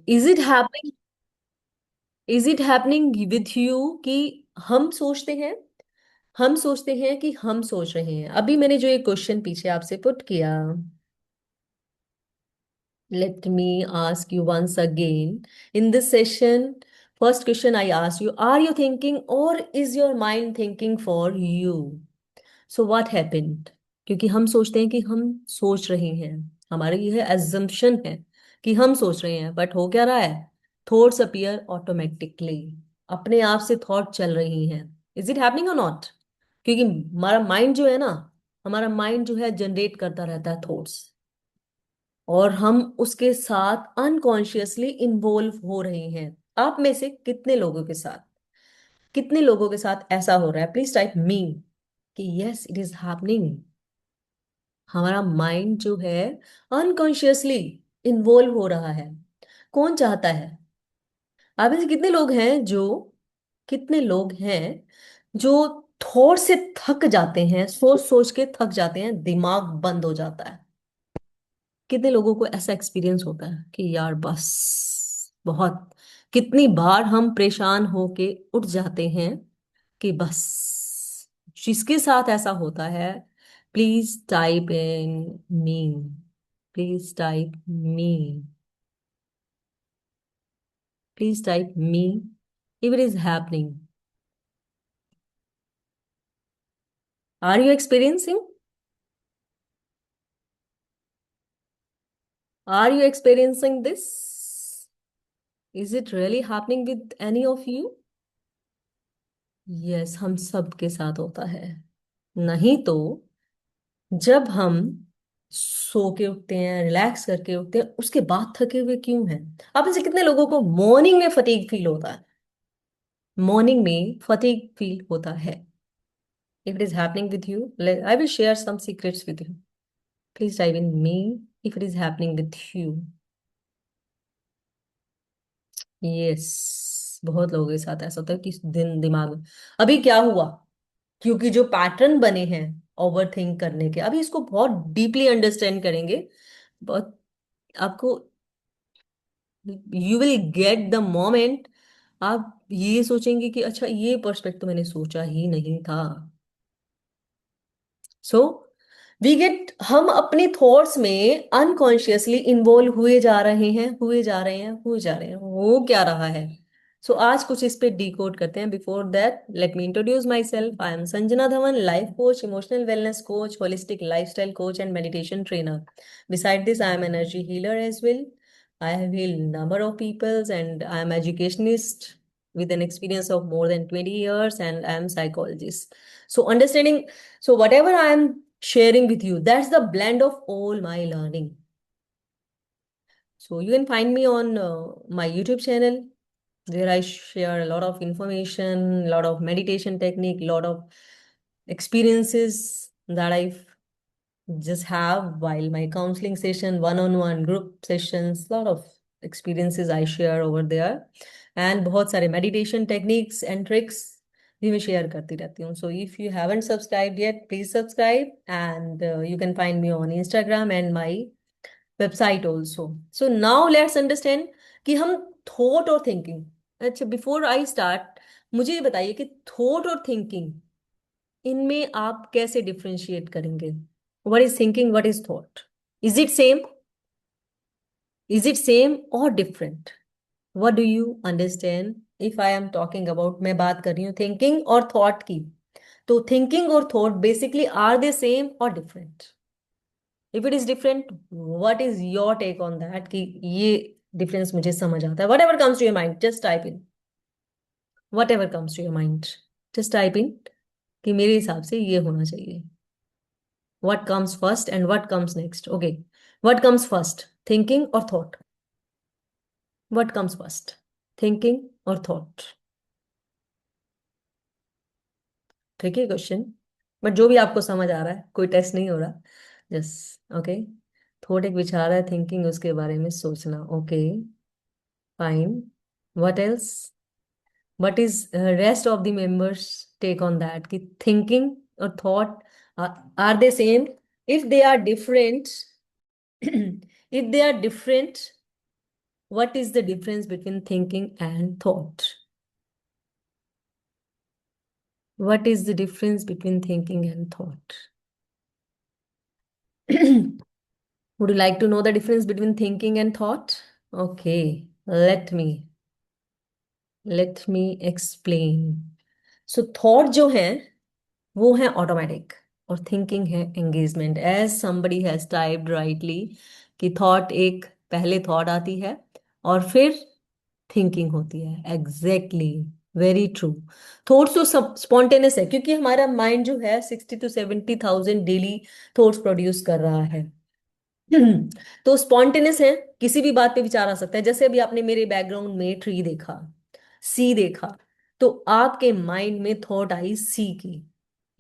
Is it happening, is it happening with you कि हम सोचते हैं, हम सोचते हैं कि हम सोच रहे हैं? अभी मैंने जो ये क्वेश्चन पीछे आपसे पुट किया, let me ask you once again in this session. First question I asked you, are you thinking or is your mind thinking for you? So what happened? क्योंकि हम सोचते हैं कि हम सोच रहे हैं, हमारी यह एजम्पशन है कि हम सोच रहे हैं, बट हो क्या रहा है? थॉट्स अपीयर ऑटोमेटिकली, अपने आप से थॉट चल रही हैं। इज इट हैपनिंग और नॉट? क्योंकि हमारा माइंड जो है ना, हमारा माइंड जो है जनरेट करता रहता है थॉट्स, और हम उसके साथ अनकॉन्शियसली इन्वॉल्व हो रहे हैं। आप में से कितने लोगों के साथ, कितने लोगों के साथ ऐसा हो रहा है? प्लीज टाइप मी कि यस इट इज हैपनिंग। हमारा माइंड जो है अनकॉन्शियसली इन्वॉल्व हो रहा है। कौन चाहता है? आप में से कितने लोग हैं जो, कितने लोग हैं जो थोड़ से थक जाते हैं, सोच सोच के थक जाते हैं, दिमाग बंद हो जाता है? कितने लोगों को ऐसा एक्सपीरियंस होता है कि यार बस बहुत, कितनी बार हम परेशान होके उठ जाते हैं कि बस। जिसके साथ ऐसा होता है, please type in me, please type me, please type me if it is happening. Are you experiencing, are you experiencing this? Is it really happening with any of you? Yes, हम सब के साथ होता है। नहीं तो जब हम सो के उठते हैं, रिलैक्स करके उठते हैं, उसके बाद थके हुए क्यों हैं? आप में से कितने लोगों को मॉर्निंग में फटीग फील होता है? मॉर्निंग में फटीग फील होता है? If it is happening with you, I will share some secrets with you. Please type in me if it is happening with you. Yes, बहुत लोगों के साथ ऐसा होता है कि दिन दिमाग में अभी क्या हुआ, क्योंकि जो पैटर्न बने हैं ओवर थिंक करने के, अभी इसको बहुत डीपली अंडरस्टैंड करेंगे। बहुत आपको, you will get the moment, आप ये सोचेंगे कि अच्छा ये पर्सपेक्ट तो मैंने सोचा ही नहीं था। सो वी गेट, हम अपने थॉट्स में अनकॉन्शियसली इन्वॉल्व हुए जा रहे हैं, हुए जा रहे हैं, हुए जा रहे हैं। हो क्या रहा है? सो आज कुछ इस पे डिकोड करते हैं। Before that let me introduce my self. I am Sanjana Dhawan, life coach, emotional wellness coach, holistic lifestyle coach and meditation trainer. Beside this, I am energy healer as well. I have healed number of peoples and I am educationist with an experience of more than 20 years, and I am psychologist. So understanding, so whatever I am sharing with you, that's the blend of all my learning. So you can find me on my YouTube channel where I share a lot of information, a lot of meditation technique, a lot of experiences that I've just have while my counseling session, one-on-one group sessions, lot of experiences I share over there, and बहुत सारे meditation techniques and tricks भी मैं share करती रहती हूँ. So if you haven't subscribed yet, please subscribe, and you can find me on Instagram and my website also. So now let's understand कि हम thought और thinking, अच्छा before I start, मुझे ये बताइए कि thought और thinking, इनमें आप कैसे डिफरेंशिएट करेंगे? What is thinking, what is thought? Is it same, is it same और different? What do you understand if I am talking about, मैं बात कर रही हूँ थिंकिंग और थॉट की, तो थिंकिंग और thought basically are they same और different? If it is different, what is your take on that कि ये डिफरेंस मुझे समझ आता है? Whatever comes to your mind, just type in, whatever comes to your mind, just type in कि मेरे हिसाब से ये होना चाहिए. What comes first and what comes next? Okay. What comes first? Thinking or thought? What comes first? Thinking or thought? ठीक है question, but जो भी आपको समझ आ रहा है, कोई टेस्ट नहीं हो रहा, जस्ट ओके. थॉट एक विचार है, थिंकिंग उसके बारे में सोचना. Okay, fine. What else? What is rest of the members take on that कि थिंकिंग और thought are they same? If they are different, if they are different, What is the difference between thinking and thought? What is the difference between thinking and thought? Would you like to know the difference between thinking and thought? Okay, let me explain. So thought जो है वो है automatic और thinking है engagement, as somebody has typed rightly कि thought एक पहले thought आती है और फिर थिंकिंग होती है। Exactly, very true. थॉट्स तो सब स्पॉन्टेनियस है क्योंकि हमारा माइंड जो है 60 to 70,000 डेली थॉट्स प्रोड्यूस कर रहा है। तो स्पॉन्टेनियस है, किसी भी बात पे विचार आ सकता है। जैसे अभी आपने मेरे बैकग्राउंड में ट्री देखा, सी देखा, तो आपके माइंड में थॉट आई सी की।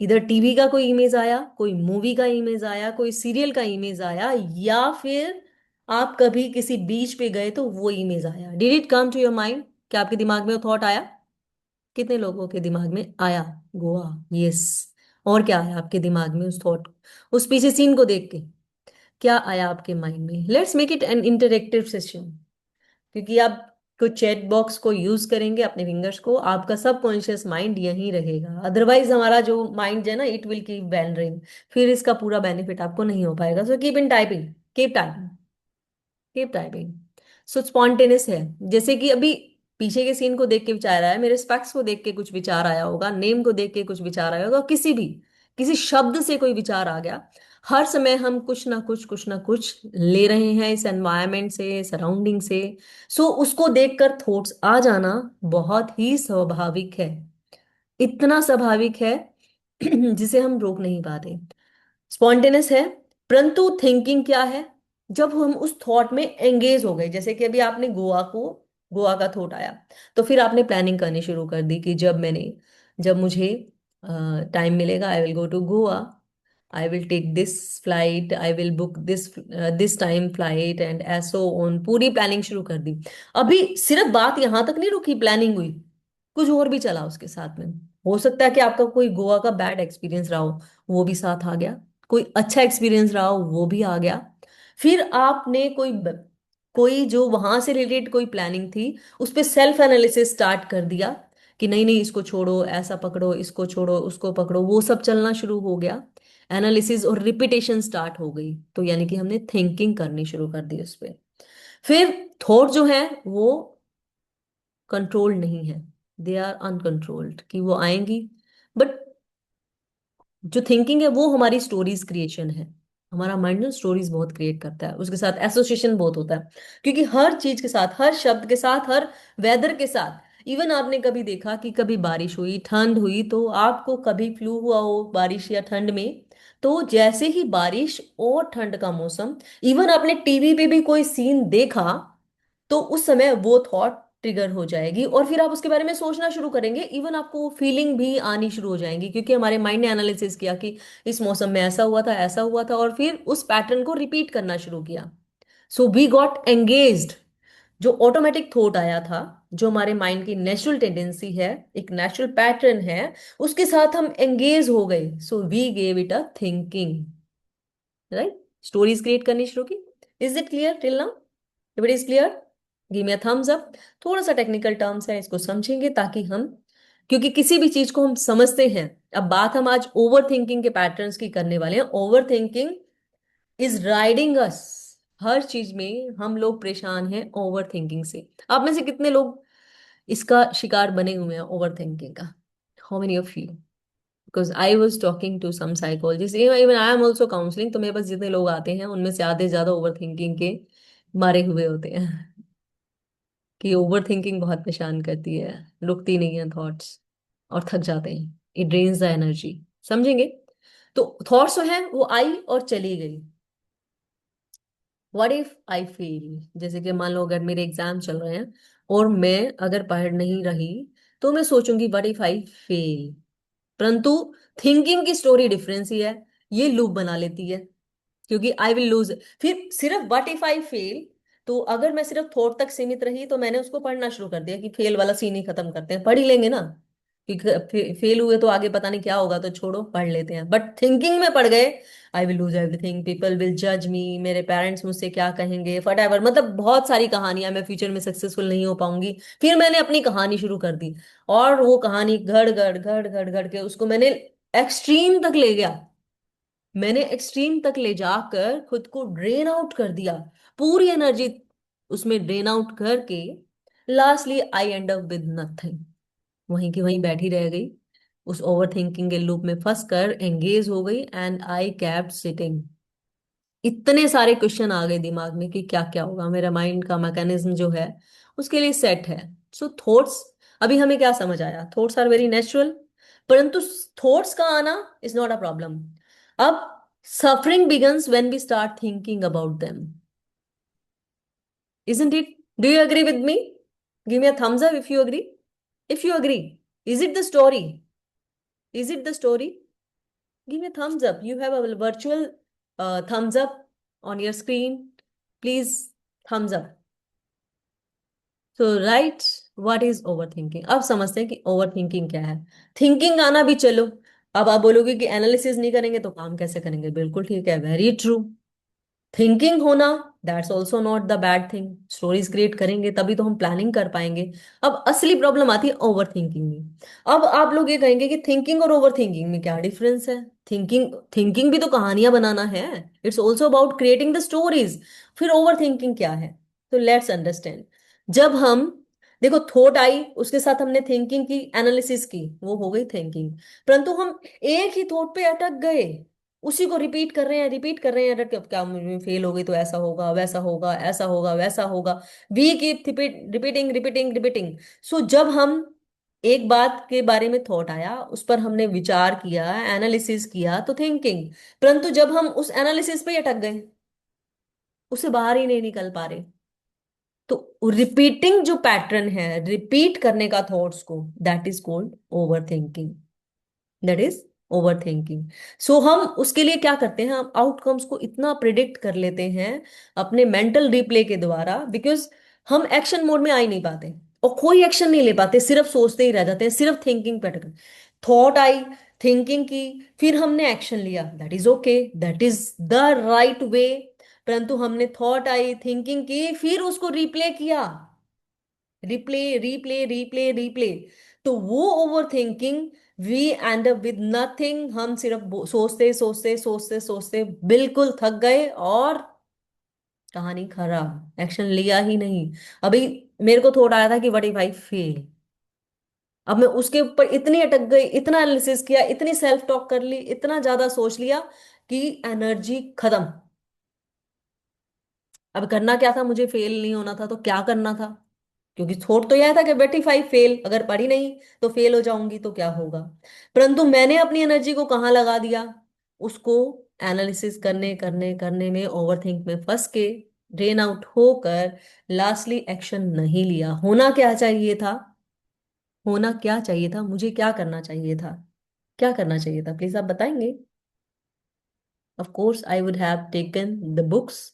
इधर टीवी का कोई इमेज आया, कोई मूवी का इमेज आया, कोई सीरियल का इमेज आया, या फिर आप कभी किसी बीच पे गए तो वो इमेज आया। Did it come to your mind? क्या आपके दिमाग में वो थॉट आया? कितने लोगों के दिमाग में आया? गोवा, यस। और क्या आया आपके दिमाग में उस थॉट, उस पीछे सीन को देख के? क्या आया आपके माइंड में? Let's make it N interactive session, क्योंकि आप कुछ चैट बॉक्स को यूज करेंगे अपने फिंगर्स को, आपका सबकॉन्शियस माइंड यहीं रहेगा। अदरवाइज हमारा जो माइंड है ना, इट विल कीप वैंडरिंग, फिर इसका पूरा बेनिफिट आपको नहीं हो पाएगा। So keep in typing, keep typing, keep typing. So spontaneous है। जैसे कि अभी पीछे के सीन को देख के विचार आया, मेरे स्पेक्स को देख के कुछ विचार आया होगा, नेम को देख के कुछ विचार आया होगा, किसी शब्द से कोई विचार आ गया। हर समय हम कुछ ना कुछ ले रहे हैं इस एनवायरनमेंट से, सराउंडिंग से। सो उसको देखकर थॉट्स आ जाना बहुत ही स्वाभाविक है। इतना स्वाभाविक है जिसे हम रोक नहीं पाते। स्पॉन्टेनियस है। परंतु थिंकिंग क्या है? जब हम उस थॉट में एंगेज हो गए, जैसे कि अभी आपने गोवा का थॉट आया, तो फिर आपने प्लानिंग करनी शुरू कर दी कि जब मुझे टाइम मिलेगा, I will go to Goa, I will take this flight, I will book this time flight and so on. पूरी प्लानिंग शुरू कर दी। अभी सिर्फ बात यहां तक नहीं रुकी, प्लानिंग हुई, कुछ और भी चला उसके साथ में। हो सकता है कि आपका कोई गोवा का बैड एक्सपीरियंस रहा हो, वो भी साथ आ गया। कोई अच्छा एक्सपीरियंस रहा हो, वो भी आ गया। फिर आपने कोई जो वहां से रिलेटेड कोई प्लानिंग थी, उस पे सेल्फ एनालिसिस स्टार्ट कर दिया कि नहीं नहीं, इसको छोड़ो, ऐसा पकड़ो, इसको छोड़ो, उसको पकड़ो, वो सब चलना शुरू हो गया। एनालिसिस और रिपीटेशन स्टार्ट हो गई, तो यानी कि हमने थिंकिंग करनी शुरू कर दी उस पे। फिर थॉट जो है वो कंट्रोल नहीं है, दे आर अनकंट्रोल्ड, कि वो आएंगी। बट जो थिंकिंग है वो हमारी स्टोरीज क्रिएशन है। हमारा माइंड ना स्टोरीज बहुत क्रिएट करता है, उसके साथ एसोसिएशन बहुत होता है, क्योंकि हर चीज के साथ, हर शब्द के साथ, हर वेदर के साथ। इवन आपने कभी देखा कि कभी बारिश हुई, ठंड हुई, तो आपको कभी फ्लू हुआ हो बारिश या ठंड में, तो जैसे ही बारिश और ठंड का मौसम, इवन आपने टीवी पे भी कोई सीन देखा, तो उस समय वो थॉट ट्रिगर हो जाएगी और फिर आप उसके बारे में सोचना शुरू करेंगे। इवन आपको वो फीलिंग भी आनी शुरू हो जाएंगी, क्योंकि हमारे माइंड ने एनालिसिस किया कि इस मौसम में ऐसा हुआ था, ऐसा हुआ था, और फिर उस पैटर्न को रिपीट करना शुरू किया। So we got engaged. जो ऑटोमेटिक थॉट आया था, जो हमारे माइंड की नेचुरल टेंडेंसी है, एक नेचुरल पैटर्न है, उसके साथ हम एंगेज हो गए। So we gave it a thinking, right? Stories create करनी शुरू की। Is it clear till now? If it is clear, give me a thumbs up. थोड़ा सा टेक्निकल टर्म्स है, इसको समझेंगे ताकि हम, क्योंकि किसी भी चीज को हम समझते हैं। अब बात हम आज ओवर थिंकिंग के पैटर्न्स की करने वाले हैं। ओवर थिंकिंग इज राइडिंग अस। हर चीज में हम लोग परेशान हैं ओवर थिंकिंग से। आप में से कितने लोग इसका शिकार बने हुए हैं, ओवर थिंकिंग का? How many of you? Because I was talking to some psychologist, even I am also counselling, तो मेरे पास जितने लोग आते हैं उनमें से आधे ज्यादा ओवर थिंकिंग के मारे हुए होते हैं। कि ओवर थिंकिंग बहुत परेशान करती है, रुकती नहीं है थॉट्स, और थक जाते हैं, इट ड्रेन्स द एनर्जी। समझेंगे? तो थॉट्स जो है वो आई और चली गई। What if I fail? जैसे कि मान लो अगर मेरे एग्जाम चल रहे हैं और मैं अगर पढ़ नहीं रही, तो मैं सोचूंगी व्हाट इफ आई फेल। परंतु थिंकिंग की स्टोरी डिफरेंस ही है, ये लूप बना लेती है, क्योंकि आई विल लूज। फिर सिर्फ व्हाट इफ आई फेल, तो अगर मैं सिर्फ थॉट तक सीमित रही, तो मैंने उसको पढ़ना शुरू कर दिया कि फेल वाला सीन ही खत्म करते हैं, पढ़ ही लेंगे ना। क्योंकि फेल हुए तो आगे पता नहीं क्या होगा, तो छोड़ो, पढ़ लेते हैं। बट थिंकिंग में पड़ गए, I will lose everything, people will जज मी, मेरे पेरेंट्स मुझसे क्या कहेंगे, वट, मतलब बहुत सारी कहानियां, मैं फ्यूचर में सक्सेसफुल नहीं हो पाऊंगी। फिर मैंने अपनी कहानी शुरू कर दी, और वो कहानी घड़ घड़ घड़ घड़ घड़ के उसको मैंने एक्सट्रीम तक ले गया। मैंने एक्सट्रीम तक ले जाकर खुद को ड्रेन आउट कर दिया, पूरी एनर्जी उसमें ड्रेन आउट करके lastly I and up with nothing. वहीं की वहीं बैठी रह गई, उस ओवर थिंकिंग के लूप में फंस कर एंगेज हो गई, एंड आई कैप्ट सिटिंग। इतने सारे क्वेश्चन आ गए दिमाग में कि क्या क्या होगा, मेरा माइंड का मैकेनिज्म जो है उसके लिए सेट है। सो थॉट्स, अभी हमें क्या समझ आया, थॉट्स आर वेरी नेचुरल, परंतु थॉट्स का आना इज नॉट अ प्रॉब्लम। अब suffering begins when we start thinking about them, isn't it? Do you agree with me? Give me a thumbs up if you agree. If you agree, is it the story? Is it the story? Give me a thumbs up. You have a virtual thumbs up on your screen. Please, thumbs up. So, right, what is overthinking? अब समझते हैं कि overthinking क्या है। Thinking आना भी चलो, अब आप बोलोगे कि एनालिसिस नहीं करेंगे तो काम कैसे करेंगे, बिल्कुल ठीक है, वेरी ट्रू। थिंकिंग होना, that's also not the bad thing, stories create करेंगे तभी तो हम प्लानिंग कर पाएंगे। अब असली प्रॉब्लम आती है ओवर थिंकिंग में। अब आप लोग ये कहेंगे कि थिंकिंग और ओवर थिंकिंग में क्या डिफरेंस है, थिंकिंग थिंकिंग भी तो कहानियां बनाना है, it's also about creating the stories. फिर ओवर थिंकिंग क्या है? तो लेट्स अंडरस्टैंड। जब हम, देखो, थॉट आई, उसके साथ हमने थिंकिंग की, एनालिसिस की, वो हो गई थिंकिंग, परंतु हम एक ही थॉट पे अटक गए, उसी को रिपीट कर रहे हैं, रिपीट कर रहे हैं, अरे क्या मुझे फेल हो गई तो ऐसा होगा, वैसा होगा, ऐसा होगा, वैसा होगा, we keep repeating repeating repeating. So जब हम, एक बात के बारे में थॉट आया, उस पर हमने विचार किया, एनालिसिस किया, तो थिंकिंग। परंतु जब हम उस एनालिसिस पे ही अटक गए, उससे बाहर ही नहीं निकल पा रहे, तो रिपीटिंग जो पैटर्न है, रिपीट करने का थॉट्स को, that is called overthinking, that is overthinking. So हम उसके लिए क्या करते हैं, हम आउटकम्स को इतना प्रिडिक्ट कर लेते हैं अपने मेंटल रिप्ले के द्वारा, बिकॉज हम एक्शन मोड में आ ही नहीं पाते, और कोई एक्शन नहीं ले पाते, सिर्फ सोचते ही रह जाते हैं, सिर्फ थिंकिंग पे अटक। थॉट आई, थिंकिंग की, फिर हमने एक्शन लिया, that is okay, that is the right way. परंतु हमने थॉट आई, थिंकिंग की, फिर उसको रिप्ले किया, रिप्ले रिप्ले रिप्ले रिप्ले, तो वो over thinking, we end up with nothing. हम सिर्फ सोचते सोचते सोचते सोचते बिल्कुल थक गए, और कहानी खराब, एक्शन लिया ही नहीं। अभी मेरे को थोड़ा आया था कि व्हाट इफ आई फेल, अब मैं उसके ऊपर इतनी अटक गई, इतना एनालिसिस किया, इतनी सेल्फ टॉक कर ली, इतना ज्यादा सोच लिया कि एनर्जी खत्म। अब करना क्या था, मुझे फेल नहीं होना था, तो क्या करना था? क्योंकि थॉट तो यह था कि बेट इफ आई फेल, अगर पढ़ी नहीं तो फेल हो जाऊंगी तो क्या होगा। परंतु मैंने अपनी एनर्जी को कहाँ लगा दिया, उसको एनालिसिस करने करने करने में, ओवरथिंक में फंस के, ड्रेन आउट होकर, लास्टली एक्शन नहीं लिया। होना क्या चाहिए था, होना क्या चाहिए था, मुझे क्या करना चाहिए था, क्या करना चाहिए था, प्लीज आप बताएंगे? Of course I would have taken the books,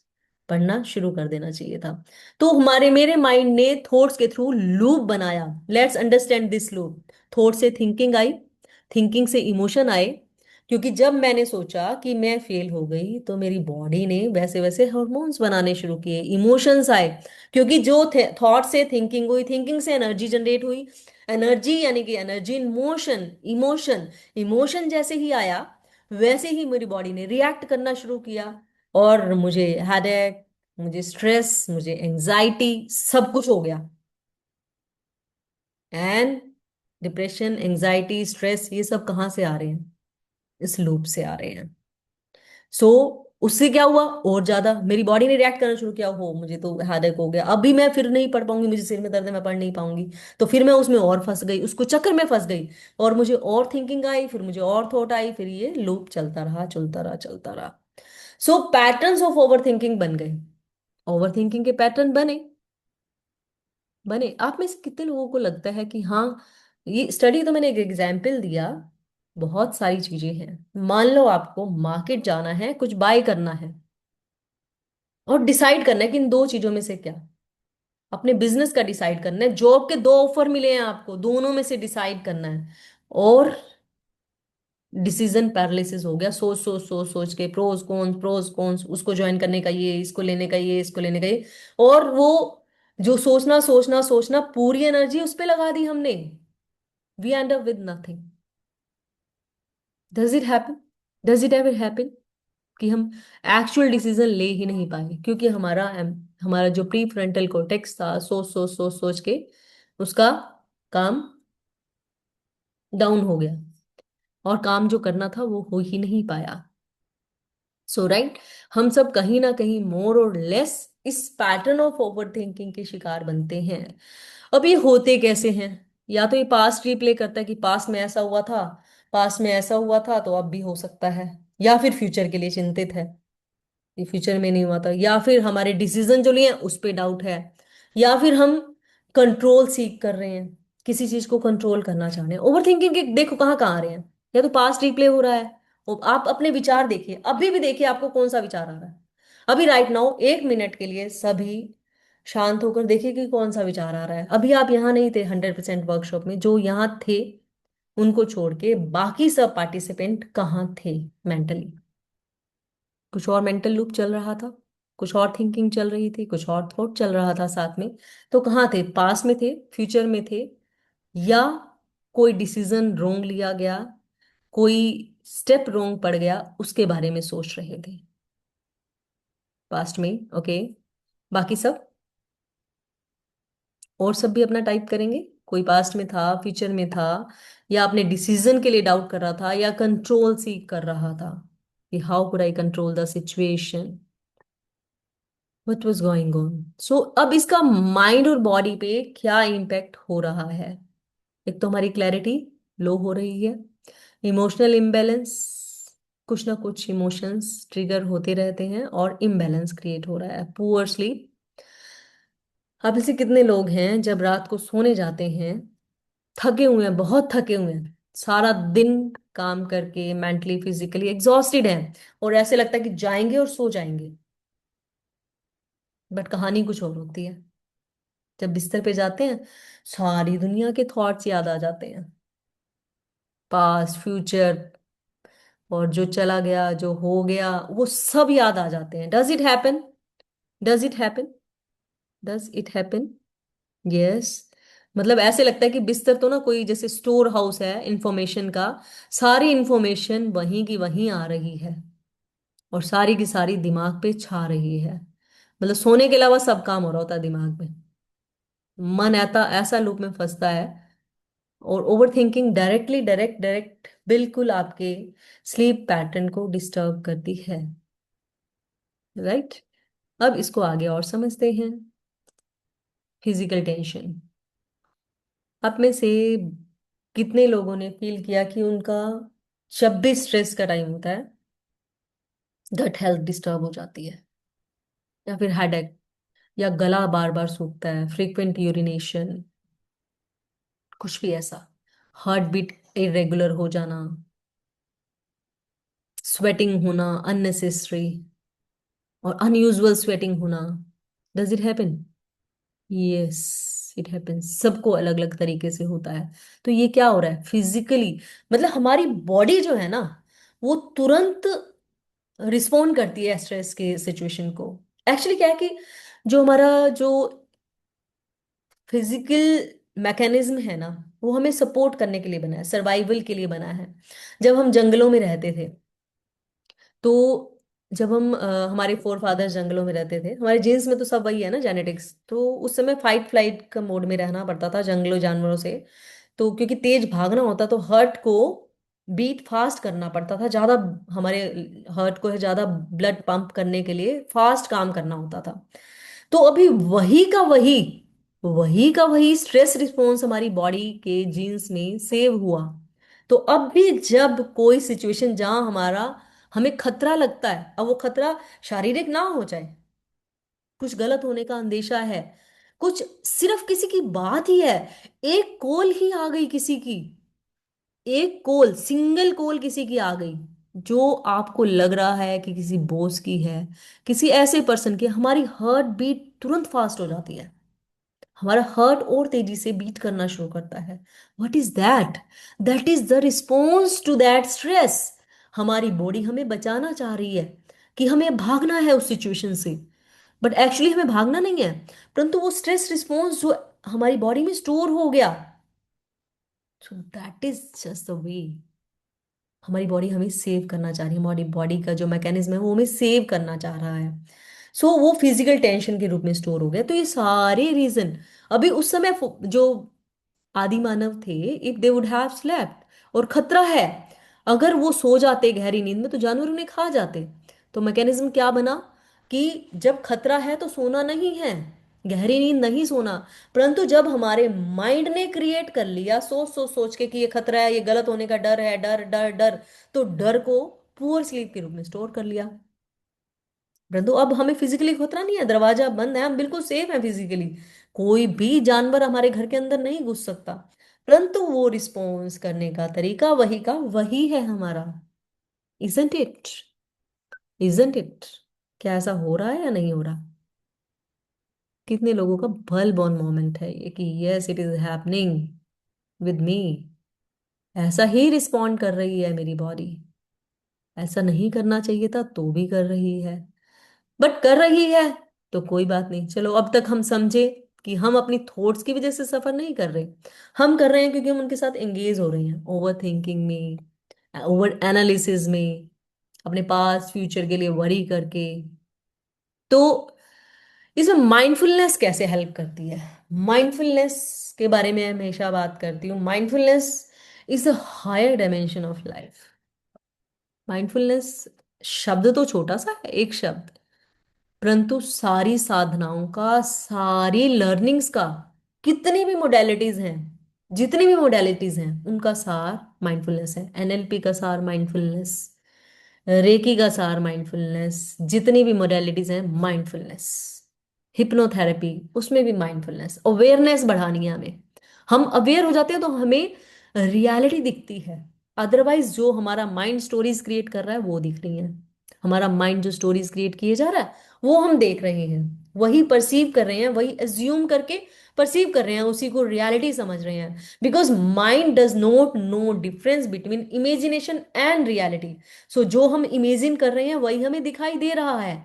पढ़ना शुरू कर देना चाहिए था। तो हमारे, मेरे माइंड ने थॉट्स के थ्रू लूप बनाया। Let's understand this loop. Thought से थिंकिंग आई, थिंकिंग से इमोशन आए, क्योंकि जब मैंने सोचा कि मैं फेल हो गई तो मेरी बॉडी ने वैसे वैसे हार्मोन्स बनाने शुरू किए, इमोशंस आए, क्योंकि जो थॉट से थिंकिंग हुई, थिंकिंग से एनर्जी जनरेट हुई, एनर्जी यानी कि energy in motion, emotion, emotion जैसे ही आया, वैसे ही मेरी बॉडी ने रिएक्ट करना शुरू किया, और मुझे हेडेक, मुझे स्ट्रेस, मुझे एंजाइटी, सब कुछ हो गया। एंड डिप्रेशन, एंजाइटी, स्ट्रेस, ये सब कहाँ से आ रहे हैं? इस लूप से आ रहे हैं। सो उससे क्या हुआ, और ज्यादा मेरी बॉडी ने रिएक्ट करना शुरू किया, हो मुझे तो हेडेक हो गया, अभी मैं फिर नहीं पढ़ पाऊंगी, मुझे सिर में दर्द है, मैं पढ़ नहीं पाऊंगी। तो फिर मैं उसमें और फंस गई, उसको चक्कर में फंस गई, और मुझे और थिंकिंग आई, फिर मुझे और थॉट आई, फिर ये लूप चलता रहा, चलता रहा, चलता रहा। सो पैटर्न्स ऑफ ओवर थिंकिंग बन गए, ओवर थिंकिंग के पैटर्न बने। बने, आप में से कितने लोगों को लगता है कि हाँ, ये स्टडी तो मैंने एक एग्जाम्पल दिया, बहुत सारी चीजें हैं। मान लो आपको मार्केट जाना है, कुछ बाय करना है, और डिसाइड करना है कि इन दो चीजों में से क्या, अपने बिजनेस का डिसाइड करना है, जॉब के दो ऑफर मिले हैं आपको, दोनों में से डिसाइड करना है। और डिसीजन पैरालिसिस हो गया, सोच सोच सोच सोच के, प्रोज कॉन्स, उसको ज्वाइन करने का ये, इसको लेने का ये, इसको लेने का ये। और वो जो सोचना सोचना सोचना, पूरी एनर्जी उस पे लगा दी हमने। We end up with nothing. Does it happen? Does it ever happen कि हम एक्चुअल डिसीजन ले ही नहीं पाए, क्योंकि हमारा जो प्री फ्रंटल कॉर्टेक्स था, सोच सोच सोच सोच के उसका काम डाउन हो गया, और काम जो करना था वो हो ही नहीं पाया। सो राइट, हम सब कहीं ना कहीं मोर और लेस इस पैटर्न ऑफ ओवर थिंकिंग के शिकार बनते हैं। अब ये होते कैसे हैं? या तो ये पास्ट रिप्ले करता है कि पास्ट में ऐसा हुआ था, पास्ट में ऐसा हुआ था तो अब भी हो सकता है, या फिर फ्यूचर के लिए चिंतित है, ये फ्यूचर में नहीं हुआ था, या फिर हमारे डिसीजन जो लिए हैं उस पे डाउट है, या फिर हम कंट्रोल सीख कर रहे हैं, किसी चीज को कंट्रोल करना चाह रहे हैं। ओवर थिंकिंग के देखो कहाँ कहाँ आ रहे हैं। या तो पास्ट रिप्ले हो रहा है, आप अपने विचार देखिए, अभी भी देखिए आपको कौन सा विचार आ रहा है। अभी राइट नाउ 1 मिनट के लिए सभी शांत होकर देखिए कि कौन सा विचार आ रहा है। अभी आप यहाँ नहीं थे 100% वर्कशॉप में, जो यहाँ थे उनको छोड़ के बाकी सब पार्टिसिपेंट कहाँ थे मेंटली? कुछ और मेंटल लूप चल रहा था, कुछ और थिंकिंग चल रही थी, कुछ और थॉट चल रहा था साथ में। तो कहाँ थे? पास में थे, फ्यूचर में थे, या कोई डिसीजन रोंग लिया गया, कोई स्टेप रोंग पड़ गया, उसके बारे में सोच रहे थे? पास्ट में। ओके, बाकी सब? और सब भी अपना टाइप करेंगे। कोई पास्ट में था, फ्यूचर में था, या अपने डिसीजन के लिए डाउट कर रहा था, या कंट्रोल सीख कर रहा था कि how could I control the situation, what was going on. So अब इसका माइंड और बॉडी पे क्या इम्पैक्ट हो रहा है? एक तो हमारी क्लैरिटी लो हो रही है, इमोशनल इम्बैलेंस, कुछ ना कुछ इमोशंस ट्रिगर होते रहते हैं और इम्बैलेंस क्रिएट हो रहा है, पुअर स्लीप। आप ऐसे कितने लोग हैं जब रात को सोने जाते हैं, थके हुए हैं, बहुत थके हुए हैं, सारा दिन काम करके मेंटली फिजिकली एग्जॉस्टेड हैं, और ऐसे लगता है कि जाएंगे और सो जाएंगे, बट कहानी कुछ और होती है। जब बिस्तर पे जाते हैं, सारी दुनिया के थॉट्स याद आ जाते हैं, पास्ट फ्यूचर, और जो चला गया, जो हो गया, वो सब याद आ जाते हैं। Does it happen? Does it happen? Does it happen? Yes. मतलब ऐसे लगता है कि बिस्तर तो ना कोई जैसे स्टोर हाउस है इंफॉर्मेशन का, सारी इंफॉर्मेशन वहीं की वहीं आ रही है, और सारी की सारी दिमाग पे छा रही है। मतलब सोने के अलावा सब काम हो रहा होता है दिमाग में, मन ऐसा ऐसा लूप में फंसता है। और over thinking directly direct direct बिल्कुल आपके स्लीप पैटर्न को डिस्टर्ब करती है। राइट, अब इसको आगे और समझते हैं। Physical tension. आप में से कितने लोगों ने फील किया कि उनका जब भी स्ट्रेस का टाइम होता है, गट हेल्थ डिस्टर्ब हो जाती है, या फिर हेडेक, या गला बार बार सूखता है, फ्रीक्वेंट यूरिनेशन, कुछ भी ऐसा, हार्ट बीट इरेगुलर हो जाना, स्वेटिंग होना अननेसेसरी, और अनयूजुअल स्वेटिंग होना? Does it happen? Yes, it happens. सबको अलग अलग तरीके से होता है। तो ये क्या हो रहा है फिजिकली? मतलब हमारी बॉडी जो है ना, वो तुरंत रिस्पॉन्ड करती है स्ट्रेस के सिचुएशन को। एक्चुअली क्या है कि जो हमारा जो फिजिकल मैकेनिज्म है ना, वो हमें सपोर्ट करने के लिए बना है, सर्वाइवल के लिए बना है। जब हम जंगलों में रहते थे, तो जब हम हमारे फोर फादर्स जंगलों में रहते थे, हमारे जीन्स में तो सब वही है ना, जेनेटिक्स, तो उस समय फाइट फ्लाइट का मोड में रहना पड़ता था जंगलों जानवरों से। तो क्योंकि तेज भागना होता, तो हार्ट को बीट फास्ट करना पड़ता था ज्यादा, हमारे हार्ट को है ज्यादा ब्लड पंप करने के लिए फास्ट काम करना होता था। तो अभी वही का वही स्ट्रेस रिस्पॉन्स हमारी बॉडी के जीन्स में सेव हुआ। तो अब भी जब कोई सिचुएशन जहां हमारा हमें खतरा लगता है, अब वो खतरा शारीरिक ना हो जाए, कुछ गलत होने का अंदेशा है, कुछ सिर्फ किसी की बात ही है, एक कॉल ही आ गई किसी की, एक कॉल, सिंगल कॉल किसी की आ गई, जो आपको लग रहा है कि किसी बॉस की है, किसी ऐसे पर्सन की, हमारी हार्ट बीट तुरंत फास्ट हो जाती है। हमारा हार्ट और तेजी से बीट करना शुरू करता है। What is that? That is the response to that stress. हमारी बॉडी हमें बचाना चाह रही है कि हमें भागना है उस सिचुएशन से, बट एक्चुअली हमें भागना नहीं है, परंतु वो स्ट्रेस रिस्पॉन्स जो हमारी बॉडी में स्टोर हो गया, so that is just the way. हमारी बॉडी हमें सेव करना चाह रही है, हमारी बॉडी का जो मैकेनिज्म है वो हमें सेव करना चाह रहा है। सो वो फिजिकल टेंशन के रूप में स्टोर हो गया। तो ये सारे रीजन अभी उस समय जो आदि मानव थे, if they would have slept, और खतरा है, अगर वो सो जाते गहरी नींद में तो जानवर उन्हें खा जाते। तो मैकेनिज्म क्या बना कि जब खतरा है तो सोना नहीं है, गहरी नींद नहीं सोना। परंतु जब हमारे माइंड ने क्रिएट कर लिया सोच सोच सोच के कि ये खतरा है, ये गलत होने का डर है, डर डर डर, तो डर को पुअर स्लीप के रूप में स्टोर कर लिया। परंतु अब हमें फिजिकली खतरा नहीं है, दरवाजा बंद है, हम बिल्कुल सेफ हैं फिजिकली, कोई भी जानवर हमारे घर के अंदर नहीं घुस सकता। परंतु वो रिस्पॉन्स करने का तरीका वही का वही है हमारा। Isn't it? Isn't it? क्या ऐसा हो रहा है या नहीं हो रहा? कितने लोगों का भल बॉर्न मोमेंट है ये कि yes it is happening with me, ऐसा ही रिस्पॉन्ड कर रही है मेरी बॉडी, ऐसा नहीं करना चाहिए था तो भी कर रही है, बट कर रही है तो कोई बात नहीं। चलो अब तक हम समझे कि हम अपनी थॉट्स की वजह से सफर नहीं कर रहे, हम कर रहे हैं क्योंकि हम उनके साथ एंगेज हो रहे हैं, ओवर थिंकिंग में, ओवर एनालिसिस में, अपने पास फ्यूचर के लिए वरी करके। तो इसमें माइंडफुलनेस कैसे हेल्प करती है? माइंडफुलनेस के बारे में हमेशा बात करती हूँ। Mindfulness is the higher dimension of life. Mindfulness शब्द तो छोटा सा है, एक शब्द, परंतु सारी साधनाओं का, सारी लर्निंग्स का, कितनी भी मोडेलिटीज हैं, जितनी भी मोडेलिटीज हैं, उनका सार माइंडफुलनेस है। एनएलपी का सार माइंडफुलनेस, रेकी का सार माइंडफुलनेस, जितनी भी मोडेलिटीज हैं माइंडफुलनेस, हिप्नोथेरेपी उसमें भी माइंडफुलनेस। अवेयरनेस बढ़ानी है हमें, हम अवेयर हो जाते हैं तो हमें रियलिटी दिखती है। अदरवाइज जो हमारा माइंड स्टोरीज क्रिएट कर रहा है वो दिख रही है। हमारा माइंड जो स्टोरीज क्रिएट किए जा रहा है वो हम देख रहे हैं, वही परसीव कर रहे हैं, वही एज्यूम करके परसीव कर रहे हैं, उसी को रियलिटी समझ रहे हैं। Because mind does not know difference between imagination and reality. So जो हम इमेजिन कर रहे हैं वही हमें दिखाई दे रहा है,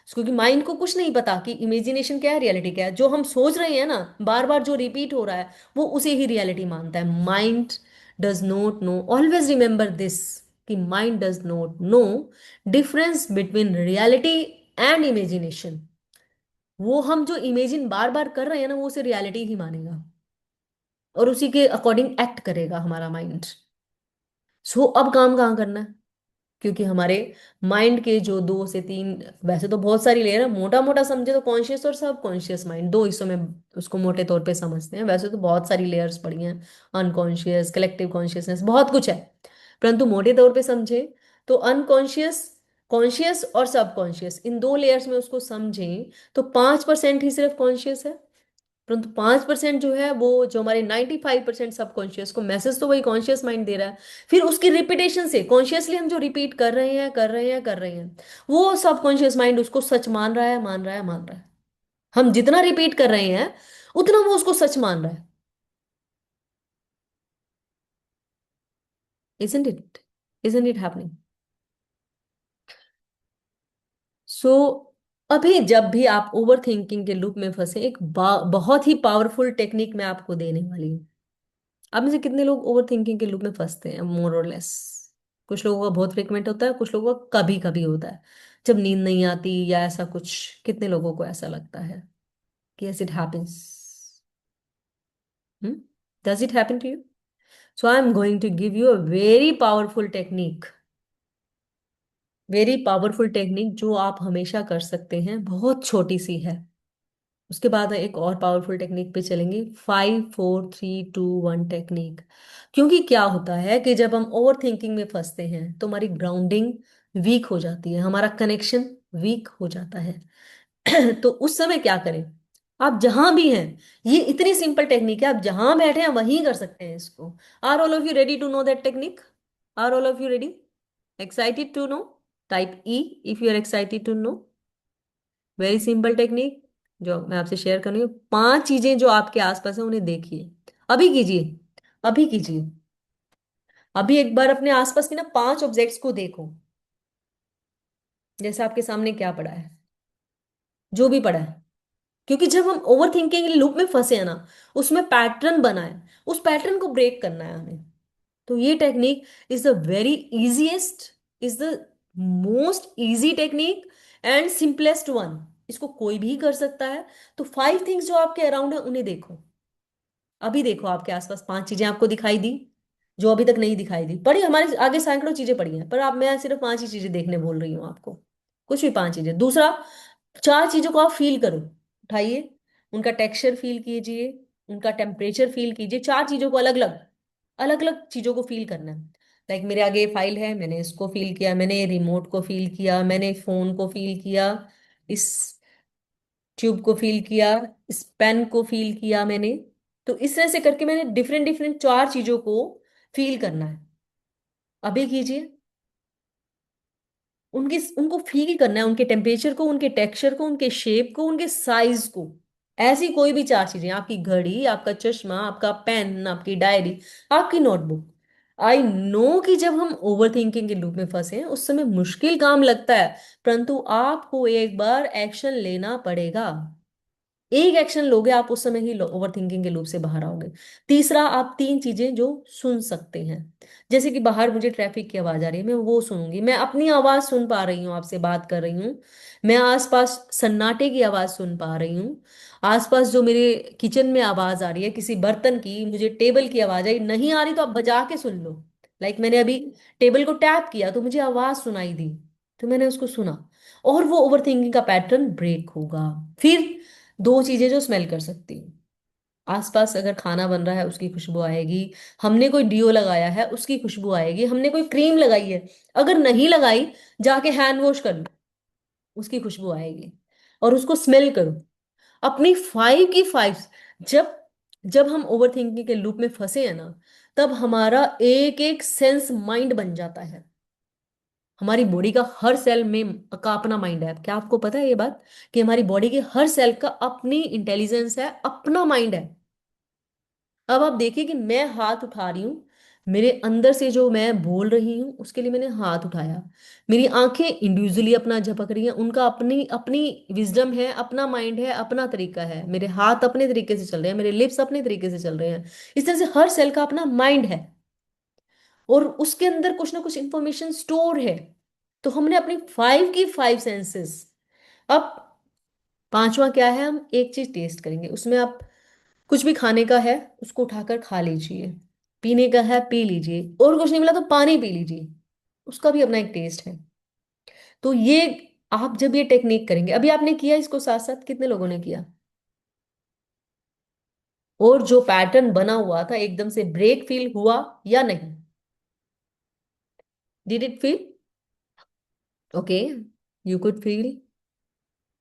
क्योंकि माइंड को कुछ नहीं पता कि इमेजिनेशन क्या है, रियलिटी क्या है। जो हम सोच रहे हैं ना, बार बार जो रिपीट हो रहा है, वो उसे ही रियलिटी मानता है। Mind does not know, always remember this, कि mind does not know difference between reality and imagination. वो हम जो इमेजिन बार बार कर रहे हैं ना, वो उसे रियलिटी ही मानेगा और उसी के अकॉर्डिंग एक्ट करेगा हमारा माइंड। सो अब काम कहाँ करना है? क्योंकि हमारे माइंड के जो दो से तीन, वैसे तो बहुत सारी लेयर है, मोटा मोटा समझे तो कॉन्शियस और सब कॉन्शियस माइंड, दो हिस्सों में उसको मोटे तौर पे समझते हैं। वैसे तो बहुत सारी लेयर्स पड़ी हैं, अनकॉन्शियस, कलेक्टिव कॉन्शियसनेस, बहुत कुछ है। परंतु मोटे तौर पे समझे तो अनकॉन्शियस, कॉन्शियस और सबकॉन्शियस, इन दो लेयर्स में उसको समझें तो 5% ही सिर्फ कॉन्शियस है। परंतु 5% जो है, वो जो हमारे 95% सबकॉन्शियस को मैसेज तो वही कॉन्शियस माइंड दे रहा है। फिर उसकी रिपीटेशन से कॉन्शियसली हम जो रिपीट कर रहे हैं कर रहे हैं कर रहे हैं, वो सबकॉन्शियस माइंड उसको सच मान रहा है, मान रहा है, मान रहा है। हम जितना रिपीट कर रहे हैं उतना वो उसको सच मान रहा है। Isn't it? Isn't it happening? So अभी जब भी आप ओवर थिंकिंग के लूप में फंसे, एक बहुत ही पावरफुल टेक्निक मैं आपको देने वाली हूँ। आप में से कितने लोग ओवर थिंकिंग के लूप में फंसते हैं, मोर और लेस? कुछ लोगों का बहुत फ्रिक्वेंट होता है, कुछ लोगों का कभी कभी होता है, जब नींद नहीं आती या ऐसा कुछ। कितने लोगों को ऐसा लगता है कि yes it happens? Does it happen to you? So I am going to give you a very powerful technique, very powerful technique जो आप हमेशा कर सकते हैं, बहुत छोटी सी है। उसके बाद एक और पावरफुल टेक्निक पे चलेंगे, 5 4 3 2 1 टेक्निक। क्योंकि क्या होता है कि जब हम ओवर थिंकिंग में फंसते हैं तो हमारी ग्राउंडिंग वीक हो जाती है, हमारा कनेक्शन वीक हो जाता है। तो उस समय क्या करें? आप जहां भी हैं, ये इतनी सिंपल टेक्निक है, आप जहां बैठे हैं वहीं कर सकते हैं इसको। Are all of you ready to know that technique? Are all of you ready, excited to know? Type E if you are excited to know. Very simple technique, जो मैं आपसे शेयर कर रही हूँ, 5 चीजें जो आपके आसपास है उन्हें देखिए। अभी कीजिए, अभी कीजिए। अभी एक बार अपने आसपास की ना 5 ऑब्जेक्ट्स को देखो। जैसे आपके सामने क्या पड़ा है, जो भी पड़ा है। क्योंकि जब हम ओवर थिंकिंग लूप में फंसे हैं ना, उसमें पैटर्न बना है, उस पैटर्न को ब्रेक करना है हमें। तो ये technique is the very easiest, is the most easy technique and simplest one. इसको कोई भी कर सकता है। तो 5 थिंग्स जो आपके अराउंड है उन्हें देखो। अभी देखो आपके आसपास 5 चीजें आपको दिखाई दी, जो अभी तक नहीं दिखाई दी। पड़ी हमारे आगे सैकड़ों चीजें पड़ी हैं, पर आप, मैं सिर्फ 5 ही चीजें देखने बोल रही हूँ आपको। कुछ भी 5 चीजें। दूसरा, 4 चीजों को आप फील करो। उठाइए, उनका टेक्सचर फील कीजिए, उनका टेम्परेचर फील कीजिए। 4 चीजों को अलग अलग, अलग अलग चीजों को फील करना है। लाइक मेरे आगे फाइल है, मैंने इसको फील किया, मैंने रिमोट को फील किया, मैंने फोन को फील किया, इस ट्यूब को फील किया, इस पेन को फील किया मैंने। तो इस तरह से करके मैंने डिफरेंट डिफरेंट 4 चीजों को फील करना है। अभी कीजिए। उनके उनको फील करना है, उनके टेम्परेचर को, उनके टेक्सचर को, उनके शेप को, उनके साइज को। ऐसी कोई भी 4 चीजें, आपकी घड़ी, आपका चश्मा, आपका पेन, आपकी डायरी, आपकी नोटबुक। आई नो कि जब हम ओवर थिंकिंग के लूप में फंसे हैं उस समय मुश्किल काम लगता है, परंतु आपको एक बार एक्शन लेना पड़ेगा। एक एक्शन लोगे आप, उस समय ही ओवर थिंकिंग के लूप से बाहर आओगे। तीसरा, आप 3 चीजें जो सुन सकते हैं। जैसे कि बाहर मुझे ट्रैफिक की आवाज आ रही है, मैं वो सुनूंगी, मैं अपनी आवाज सुन पा रही हूँ, आपसे बात कर रही हूँ। मैं आसपास सन्नाटे की आवाज सुन पा रही हूँ। आसपास जो मेरे किचन में आवाज आ रही है किसी बर्तन की, मुझे टेबल की आवाज आई, नहीं आ रही तो आप बजा के सुन लो। लाइक मैंने अभी टेबल को टैप किया तो मुझे आवाज सुनाई दी, तो मैंने उसको सुना, और वो ओवर थिंकिंग का पैटर्न ब्रेक होगा। फिर 2 चीजें जो स्मेल कर सकती हूँ। आसपास अगर खाना बन रहा है उसकी खुशबू आएगी, हमने कोई डियो लगाया है उसकी खुशबू आएगी, हमने कोई क्रीम लगाई है, अगर नहीं लगाई जाके हैंड वॉश कर लो, उसकी खुशबू आएगी। और उसको स्मेल करो। अपनी 5 की 5। जब जब हम ओवर थिंकिंग के लूप में फंसे हैं ना, तब हमारा एक एक सेंस माइंड बन जाता है। हमारी बॉडी का हर सेल में का अपना माइंड है। क्या आपको पता है ये बात, कि हमारी बॉडी के हर सेल का अपनी इंटेलिजेंस है, अपना माइंड है। अब आप देखिए कि मैं हाथ उठा रही हूँ, मेरे अंदर से जो मैं बोल रही हूँ उसके लिए मैंने हाथ उठाया। मेरी आंखें इंडिविजुअली अपना झपक रही हैं, उनका अपनी अपनी विजडम है, अपना माइंड है, अपना तरीका है। मेरे हाथ अपने तरीके से चल रहे हैं, मेरे लिप्स अपने तरीके से चल रहे हैं। इस तरह से हर सेल का अपना माइंड है, और उसके अंदर कुछ ना कुछ इंफॉर्मेशन स्टोर है। तो हमने अपनी 5 की 5 सेंसेस। अब पांचवा क्या है, हम एक चीज टेस्ट करेंगे। उसमें आप, कुछ भी खाने का है उसको उठाकर खा लीजिए, पीने का है पी लीजिए, और कुछ नहीं मिला तो पानी पी लीजिए, उसका भी अपना एक टेस्ट है। तो ये, आप जब ये टेक्निक करेंगे, अभी आपने किया इसको साथ साथ, कितने लोगों ने किया? और जो पैटर्न बना हुआ था एकदम से ब्रेक फील हुआ या नहीं? Did it feel? Okay, you could feel.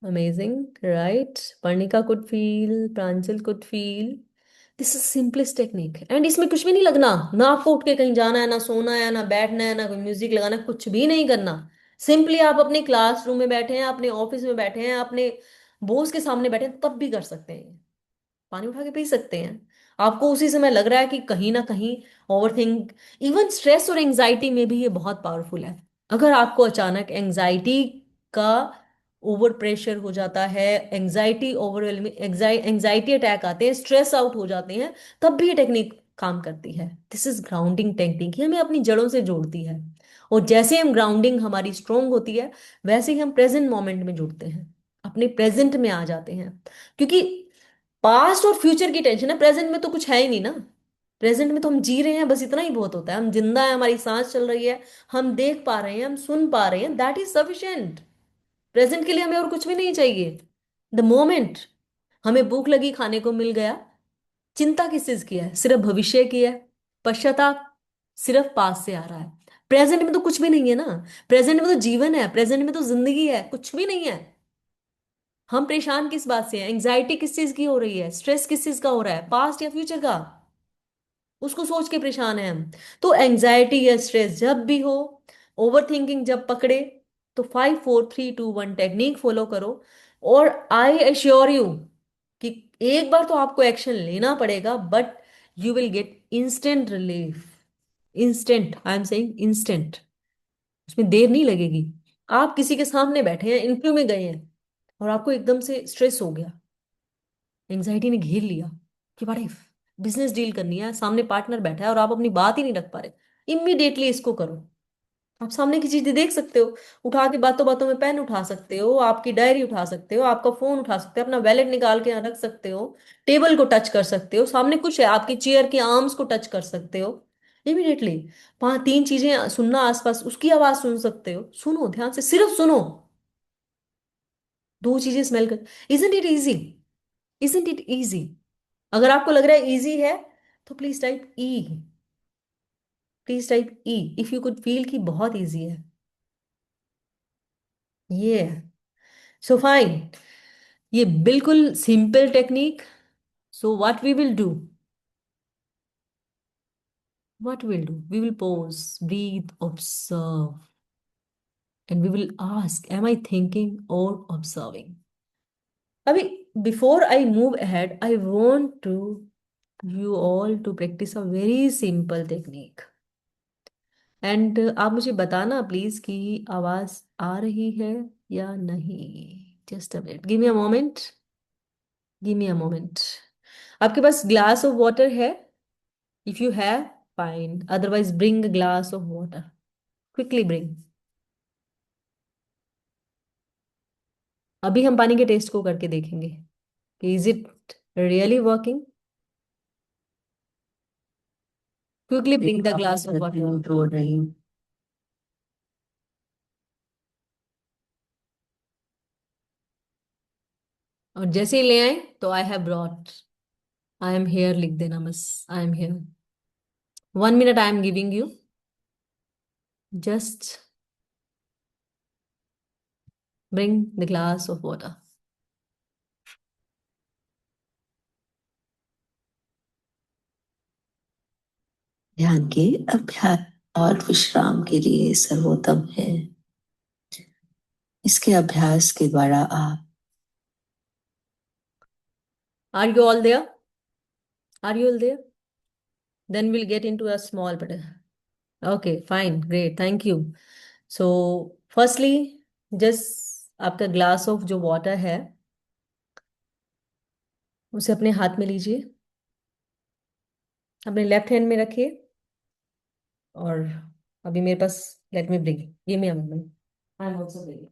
Amazing, right? Parnika could feel, Pranjal could feel. This is simplest technique, and इसमें कुछ भी नहीं लगना। ना आपको उठ के कहीं जाना है, ना सोना है, ना बैठना है, ना कोई म्यूजिक लगाना है, कुछ भी नहीं करना। सिंपली आप अपने क्लासरूम में बैठे हैं, अपने ऑफिस में बैठे हैं, अपने बॉस के सामने बैठे हैं, तब भी कर सकते हैं। पानी उठा के पी सकते हैं। आपको उसी समय लग रहा है कि कहीं ना कहीं ओवर थिंक, इवन स्ट्रेस और एंजाइटी में भी ये बहुत पावरफुल है। अगर आपको अचानक एंजाइटी का ओवर प्रेशर हो जाता है, एंजाइटी ओवरवेलमिंग, एंजाइटी अटैक आते हैं, स्ट्रेस आउट हो जाते हैं, तब भी ये टेक्निक काम करती है। दिस इज ग्राउंडिंग टेक्निक, ये हमें अपनी जड़ों से जोड़ती है। और जैसे हम ग्राउंडिंग हमारी स्ट्रोंग होती है, वैसे ही हम प्रेजेंट मोमेंट में जुड़ते हैं, अपने प्रेजेंट में आ जाते हैं। क्योंकि पास्ट और फ्यूचर की टेंशन है, प्रेजेंट में तो कुछ है ही नहीं ना। प्रेजेंट में तो हम जी रहे हैं, बस इतना ही बहुत होता है। हम जिंदा है, हमारी सांस चल रही है, हम देख पा रहे हैं, हम सुन पा रहे हैं, दैट इज सफिशिएंट। प्रेजेंट के लिए हमें और कुछ भी नहीं चाहिए। द मोमेंट हमें भूख लगी, खाने को मिल गया, चिंता किस चीज की है? सिर्फ भविष्य की है। पश्चाताप सिर्फ पास से आ रहा है। प्रेजेंट में तो कुछ भी नहीं है ना। प्रेजेंट में तो जीवन है, प्रेजेंट में तो जिंदगी है, कुछ भी नहीं है। हम परेशान किस बात से हैं? एंजाइटी किस चीज की हो रही है? स्ट्रेस किस चीज का हो रहा है, पास्ट या फ्यूचर का? उसको सोच के परेशान है हम। तो एंजाइटी या स्ट्रेस जब भी हो, ओवर थिंकिंग जब पकड़े, तो 5 4 3 2 1 टेक्निक फॉलो करो। और आई एश्योर यू कि एक बार तो आपको एक्शन लेना पड़ेगा, but you will get instant relief. Instant, I am saying instant. उसमें देर नहीं लगेगी। आप किसी के सामने बैठे हैं, इंटरव्यू में गए हैं, और आपको एकदम से स्ट्रेस हो गया, एंजाइटी ने घेर लिया कि बड़े बिजनेस डील करनी है, सामने पार्टनर बैठा है और आप अपनी बात ही नहीं रख पा रहे। इमीडिएटली इसको करो। आप सामने की चीजें देख सकते हो, उठा के बातों बातों में पेन उठा सकते हो, आपकी डायरी उठा सकते हो, आपका फोन उठा सकते हो, अपना वैलेट निकाल के यहाँ रख सकते हो, टेबल को टच कर सकते हो, सामने कुछ है आपकी चेयर के आर्म्स को टच कर सकते हो इमीडिएटली। वहां तीन चीजें सुनना, आसपास उसकी आवाज सुन सकते हो, सुनो ध्यान से, सिर्फ सुनो। दो चीजें स्मेल कर। Isn't it easy? Isn't it easy? अगर आपको लग रहा है इजी है, तो please type E. Please type E if you could feel कि बहुत इजी है। ये है। सो फाइन, ये बिल्कुल simple technique. So what we will do, what will do, we will pause, breathe, observe, and we will ask, am I thinking or observing? अभी before I move ahead, I want to you all to practice a very simple technique. And आप मुझे बताना please कि आवाज आ रही है या नहीं। Just a minute, give me a moment, give me a moment. आपके पास ग्लास ऑफ वाटर है? If you have, fine, otherwise bring a glass of water, quickly bring. अभी हम पानी के टेस्ट को करके देखेंगे कि is it really working. Quickly bring the glass of water. और जैसे ही ले आए तो I have brought, I am here लिख देना बस, I am here. 1 minute I am giving you, just bring the glass of water. ध्यान के अभ्यास और विश्राम के लिए सर्वोत्तम है। इसके अभ्यास के द्वारा आप, are you all there, are you all there? Then will get into a small but, okay fine, great, thank you. So firstly, just आपका ग्लास ऑफ जो वाटर है उसे अपने हाथ में लीजिए, अपने लेफ्ट हैंड में रखिए। और अभी मेरे पास, let me bring, give me a moment, I am also bringing.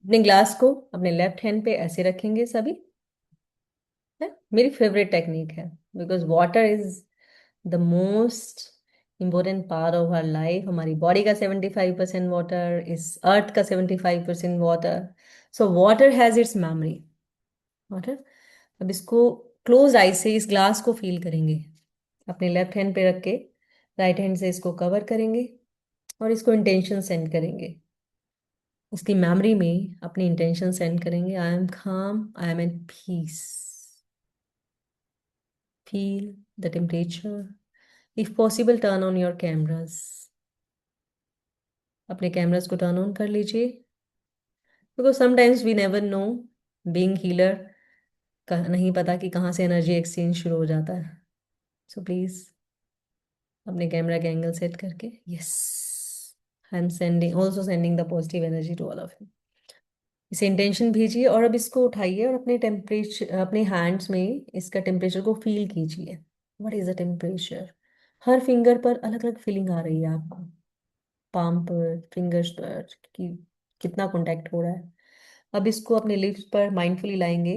अपने ग्लास को अपने लेफ्ट हैंड पे ऐसे रखेंगे सभी, है मेरी फेवरेट टेक्निक है, because water is the most important part of our life. हमारी बॉडी का 75% वाटर, इस अर्थ का 75% water. So water has its memory, water. अब इसको क्लोज आई से इस ग्लास को फील करेंगे, अपने लेफ्ट हैंड पे रख के राइट हैंड से इसको कवर करेंगे और इसको इंटेंशन सेंड करेंगे। उसकी मेमोरी में अपनी इंटेंशन सेंड करेंगे, I am calm, I am at peace, feel the temperature. If possible turn on your cameras, अपने कैमरास को टर्न ऑन कर लीजिए, because sometimes we never know, being healer का नहीं पता कि कहाँ से एनर्जी एक्सचेंज शुरू हो जाता है। सो प्लीज अपने कैमरा के एंगल सेट करके, yes, I am sending, also sending the positive energy to all of you. इसे इंटेंशन भेजिए और अब इसको उठाइए और अपने टेम्परेचर, अपने हैंड्स में इसका टेम्परेचर को फील कीजिए। What is the temperature? Her finger पर अलग अलग फीलिंग आ रही है आपको, पाम पर, फिंगर्स पर, कि कितना कांटेक्ट हो रहा है। अब इसको अपने लिप्स पर माइंडफुली लाएंगे।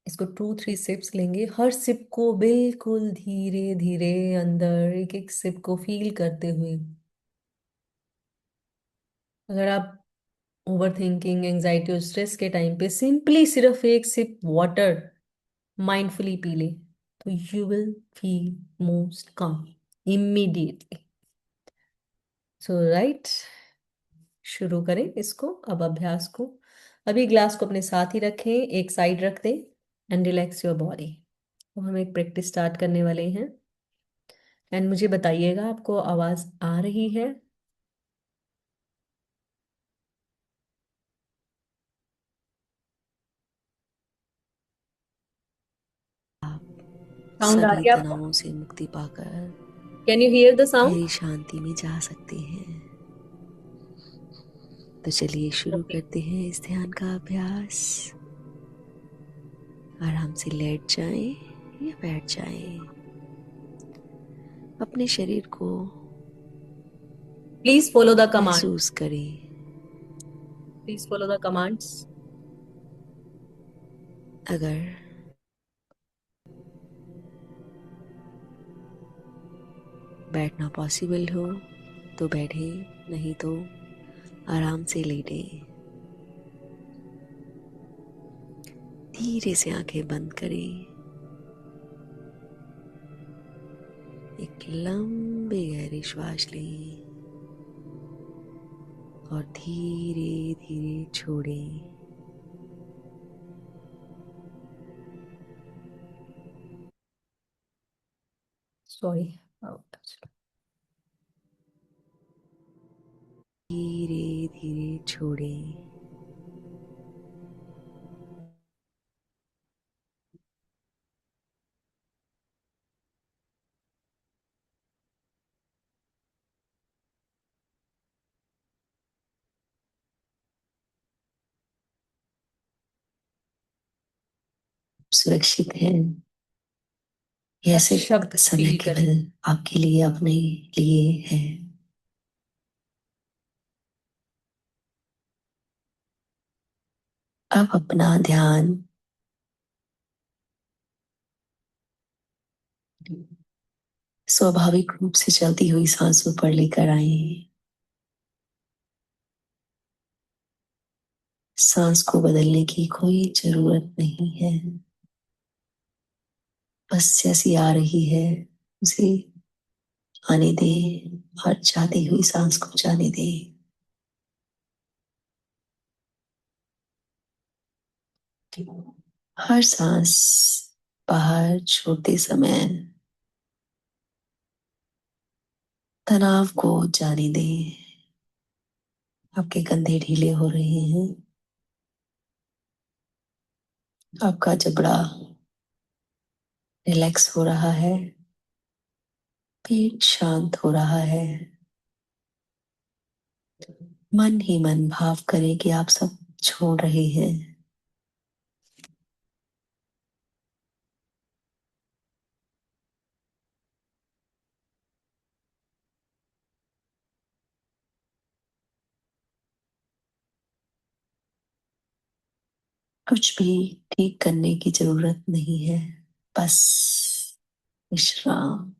इसको 2-3 सिप्स लेंगे, हर सिप को बिल्कुल धीरे धीरे अंदर एक एक सिप को फील करते हुए। अगर आप ओवर थिंकिंग, एंजाइटी और स्ट्रेस के टाइम पे सिंपली सिर्फ एक सिप वाटर माइंडफुली पी ले, तो you will feel most come immediately. So right, शुरू करें इसको अब अभ्यास को। अभी ग्लास को अपने साथ ही रखें, एक साइड रख दें एंड रिलैक्स योर बॉडी। तो हम एक प्रैक्टिस स्टार्ट करने वाले हैं एंड मुझे बताइएगा आपको आवाज आ रही है। साउंड आ सभी रही है आपको? तनावों से मुक्ति पाकर can you here the sound? गहरी शांति में जा सकते हैं। तो चलिए शुरू ओके। करते हैं इस ध्यान का अभ्यास। आराम से लेट जाएं या बैठ जाएं। अपने शरीर को प्लीज फॉलो द कमांड। महसूस करें। Please follow the commands. अगर बैठना पॉसिबल हो तो बैठें, नहीं तो आराम से लेटें। धीरे से आंखें बंद करें। एक लंबी गहरी श्वास लें और धीरे धीरे छोड़ें। सॉरी। धीरे धीरे छोड़ें। सुरक्षित हैं। यह शब्द सिर्फ समय फील करें। केवल आपके लिए, अपने लिए है। अब अपना ध्यान स्वाभाविक रूप से चलती हुई सांसों पर लेकर आए। सांस को बदलने की कोई जरूरत नहीं है। बस जैसी आ रही है उसे आने दे और जाती हुई सांस को जाने दे। हर सांस बाहर छोड़ते समय तनाव को जाने दे। आपके कंधे ढीले हो रहे हैं। आपका जबड़ा रिलैक्स हो रहा है। पेट शांत हो रहा है। मन ही मन भाव करें कि आप सब छोड़ रहे हैं। कुछ भी ठीक करने की जरूरत नहीं है। बस विश्राम।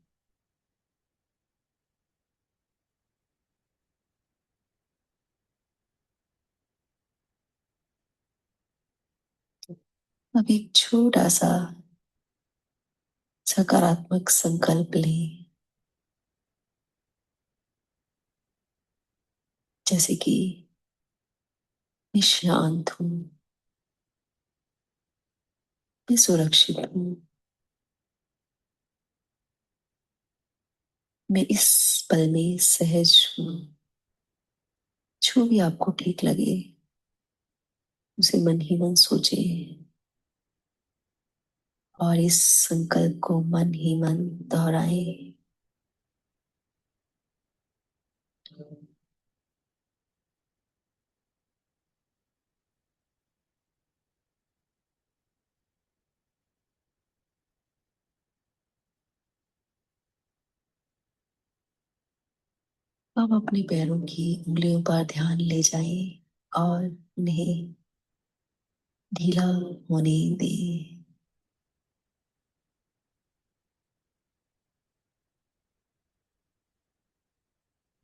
अब एक छोटा सा सकारात्मक संकल्प लें, जैसे कि मैं शांत हूं, मैं सुरक्षित हूं, मैं इस पल में सहज हूं। जो भी आपको ठीक लगे उसे मन ही मन सोचे और इस संकल्प को मन ही मन दोहराए। अब अपने पैरों की उंगलियों पर ध्यान ले जाएं और उन्हें ढीला होने दें।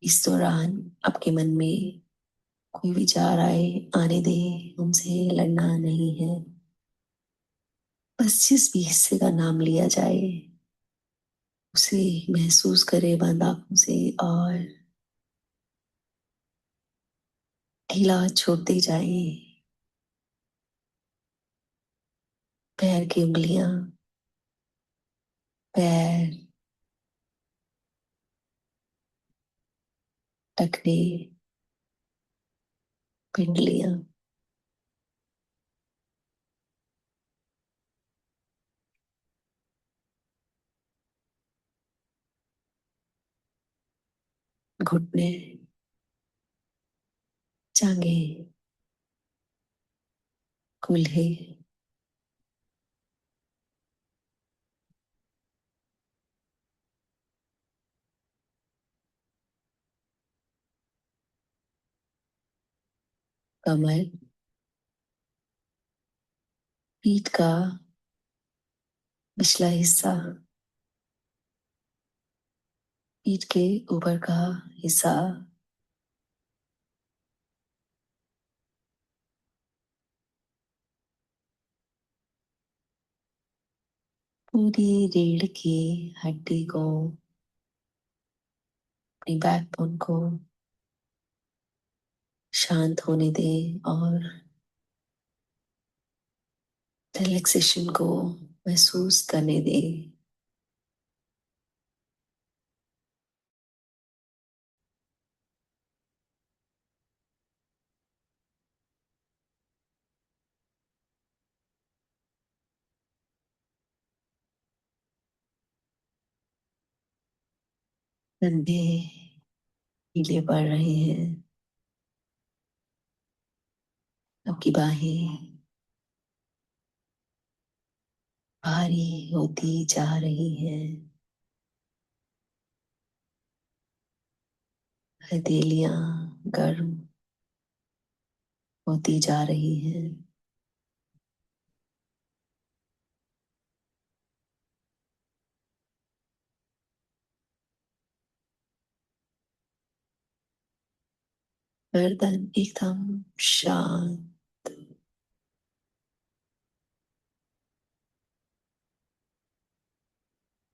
इस दौरान आपके मन में कोई विचार आए, आने दे, उनसे लड़ना नहीं है। बस जिस भी हिस्से का नाम लिया जाए उसे महसूस करे बंद आंखों से, और ढीला छोड़ते जाए। पैर की उंगलियां, पैर, टखने, पिंडलियां, घुटने, जांघें, कूल्हे, कमर, पीठ का पिछला हिस्सा, पीठ के ऊपर का हिस्सा, पूरी रीढ़ की हड्डी को, अपनी बैकबोन को शांत होने दे, और रिलैक्सेशन को महसूस करने दे। कंधे ढीले पड़ रहे हैं, आपकी बाहें भारी होती जा रही हैं, हथेलियां गर्म होती जा रही हैं। गर्दन एकदम शांत,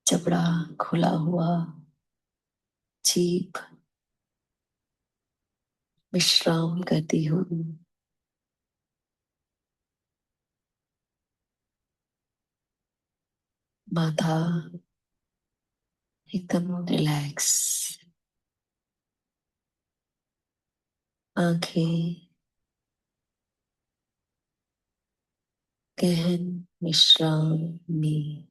जबड़ा खुला हुआ, जीभ विश्राम करती हुई, माथा एकदम रिलैक्स, आंखें गहन विश्राम में।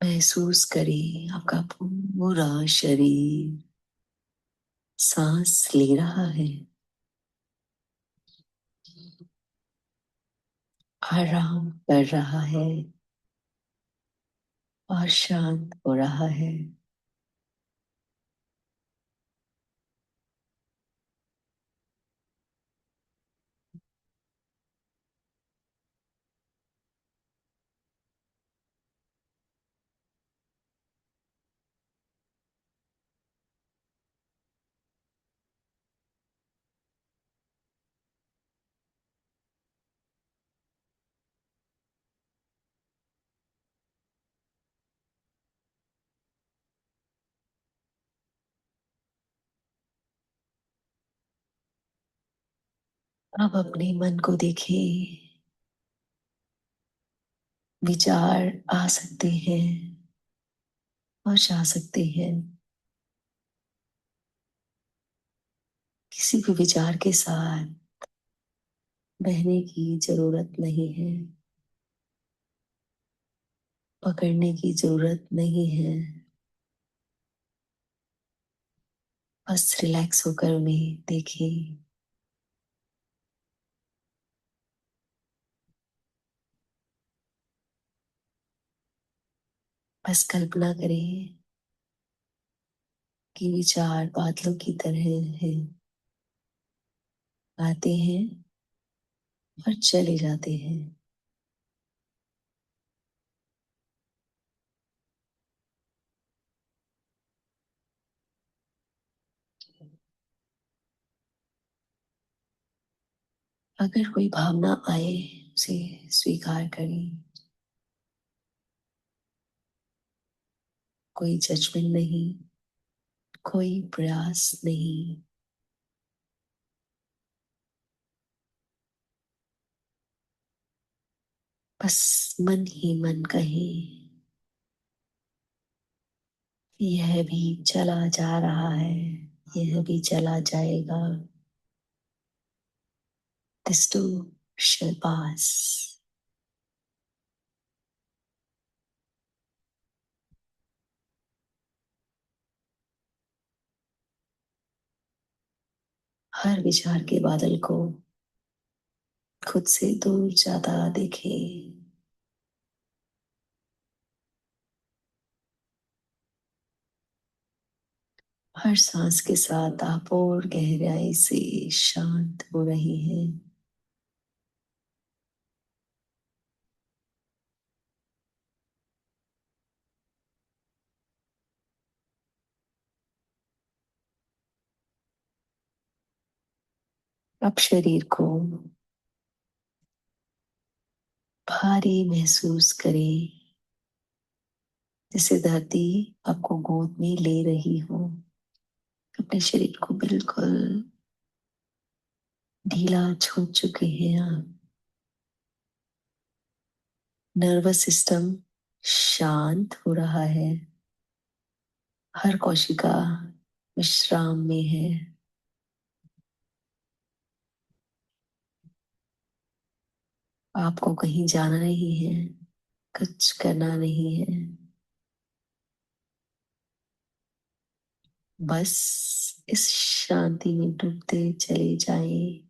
महसूस करें आपका पूरा शरीर सांस ले रहा है, आराम कर रहा है और शांत हो रहा है। अब अपने मन को देखिए, विचार आ सकते हैं और जा सकते हैं। किसी भी विचार के साथ बहने की जरूरत नहीं है, पकड़ने की जरूरत नहीं है। बस रिलैक्स होकर उन्हें देखें। बस कल्पना करें कि विचार बादलों की तरह हैं, आते हैं और चले जाते हैं। अगर कोई भावना आए उसे स्वीकार करें। कोई जजमेंट नहीं, कोई प्रयास नहीं। बस मन ही मन कहे, यह भी चला जा रहा है, यह भी चला जाएगा। दिस टू शैल पास। हर विचार के बादल को खुद से दूर जाता देखे। हर सांस के साथ आप और गहराई से शांत हो रहे हैं। अब शरीर को भारी महसूस करें, जैसे धरती आपको गोद में ले रही हो। अपने शरीर को बिल्कुल ढीला छोड़ चुके हैं आप। नर्वस सिस्टम शांत हो रहा है। हर कोशिका विश्राम में है। आपको कहीं जाना नहीं है, कुछ करना नहीं है। बस इस शांति में डूबते चले जाएं।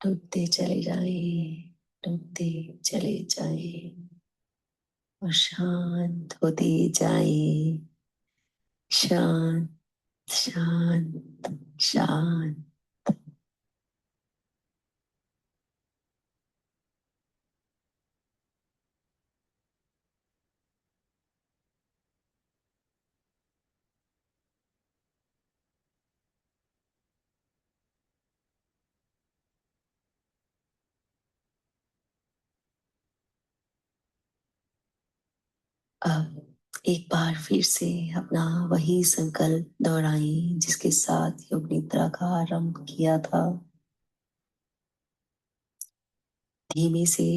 डूबते चले जाएं, डूबते चले जाएं और शांत होते जाएं। शांत, शांत, शांत। अब एक बार फिर से अपना वही संकल्प दोहराएं जिसके साथ योग निद्रा का आरंभ किया था। धीमे से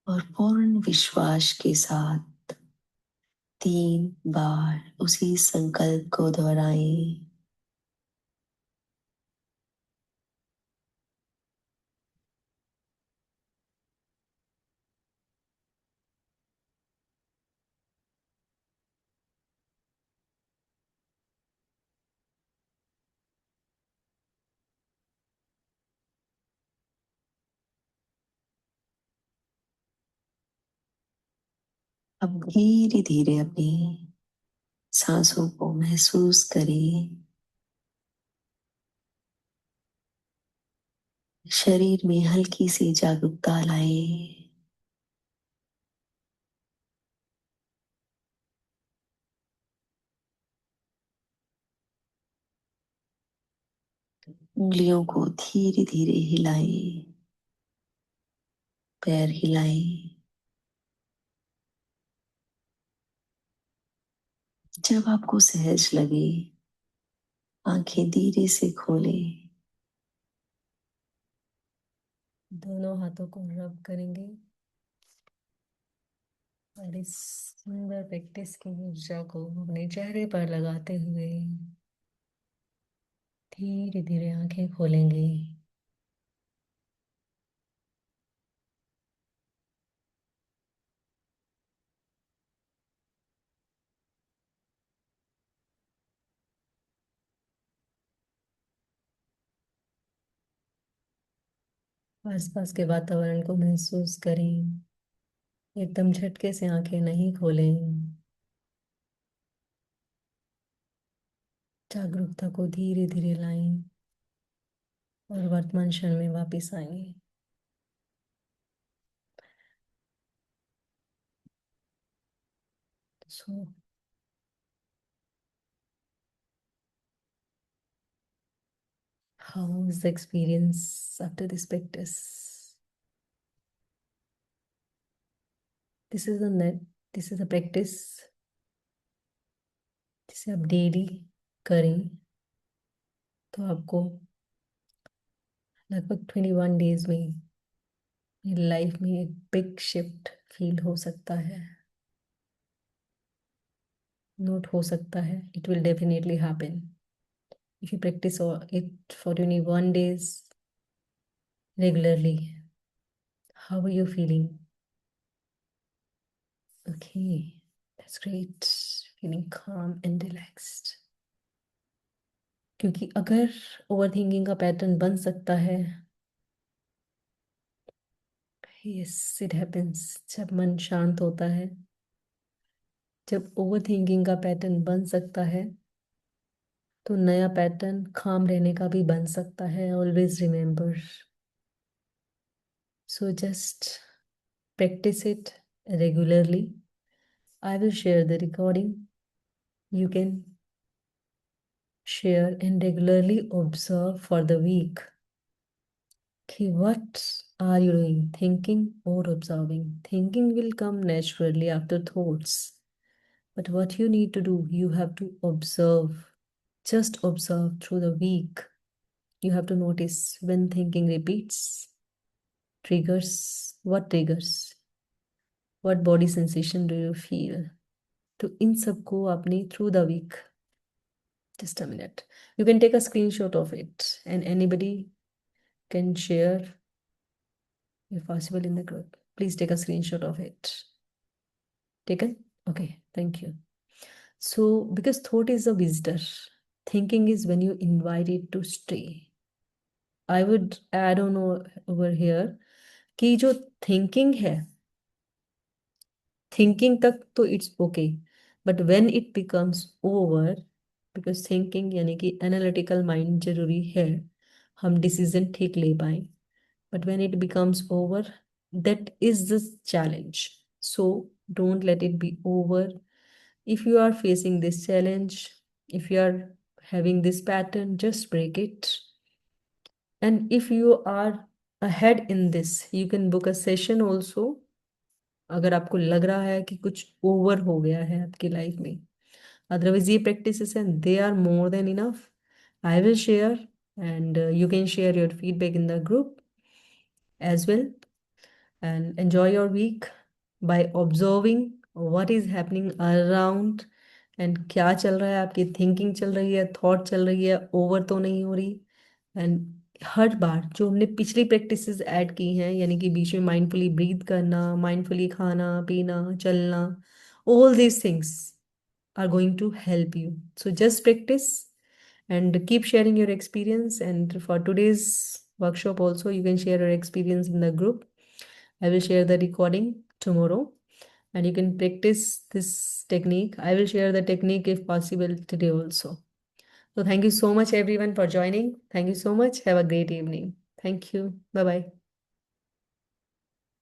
और पूर्ण विश्वास के साथ 3 बार उसी संकल्प को दोहराएं। अब धीरे धीरे अपनी सांसों को महसूस करें। शरीर में हल्की सी जागरूकता लाएं। उंगलियों को धीरे धीरे हिलाएं। पैर हिलाएं। जब आपको सहज लगे आंखें धीरे से खोलें। दोनों हाथों को रब करेंगे और इस सुंदर प्रैक्टिस की ऊर्जा को अपने चेहरे पर लगाते हुए धीरे धीरे आंखें खोलेंगे। आसपास के वातावरण को महसूस करें। एकदम झटके से आंखें नहीं खोलें। जागरूकता को धीरे धीरे लाएं और वर्तमान क्षण में वापस आएं। So how is the experience after this practice? This is a net, this is a practice जिसे आप डेली करें तो आपको लगभग 21 डेज में लाइफ में एक बिग शिफ्ट फील हो सकता है, नोट हो सकता है. It will definitely happen if you practice it for 21 days regularly. How are you feeling? Okay, that's great. Feeling calm and relaxed. क्योंकि अगर ओवर थिंकिंग का पैटर्न बन सकता है, यस इट हैपेंस, जब मन शांत होता है, जब ओवर थिंकिंग का पैटर्न बन सकता है तो नया पैटर्न काम रहने का भी बन सकता है. Always remember. So just practice it regularly. I will share the recording. You can share and regularly observe for the week. Okay, what are you doing? Thinking or observing? Thinking will come naturally after thoughts. But what you need to do, you have to observe. Just observe through the week. You have to notice when thinking repeats, triggers, what triggers, what body sensation do you feel. तो इन सबको आपने through the week, just a minute, you can take a screenshot of it and anybody can share if possible in the group. Please take a screenshot of it. Taken? Okay, thank you. So because thought is a visitor, thinking is when you invite it to stay. I would add on over here कि जो thinking है, thinking तक तो it's okay, but when it becomes over, because thinking यानी कि analytical mind जरूरी है, हम डिसीजन ठीक ले पाए, but when it becomes over, that is the challenge. So don't let it be over. If you are facing this challenge, if you are having this pattern, just break it. And if you are ahead in this, you can book a session also. अगर आपको लग रहा है कि कुछ over हो गया है आपकी लाइफ में, अदरवाइज ये प्रैक्टिसेस हैं, they are more than enough. I will share and you can share your feedback in the group as well, and enjoy your week by observing what is happening around and क्या चल रहा है, आपकी thinking चल रही है, thought चल रही है, ओवर तो नहीं हो रही. एंड हर बार जो हमने पिछली प्रैक्टिसेस ऐड की हैं, यानी कि बीच में माइंडफुली ब्रीथ करना, माइंडफुली खाना पीना चलना, all these things are going to help you. So just practice and keep sharing your experience. And for today's workshop also, you can share your experience in the group. I will share the recording tomorrow and you can practice this technique. I will share the technique if possible today also. So thank you so much everyone for joining. Thank you so much. Have a great evening. Thank you. Bye bye.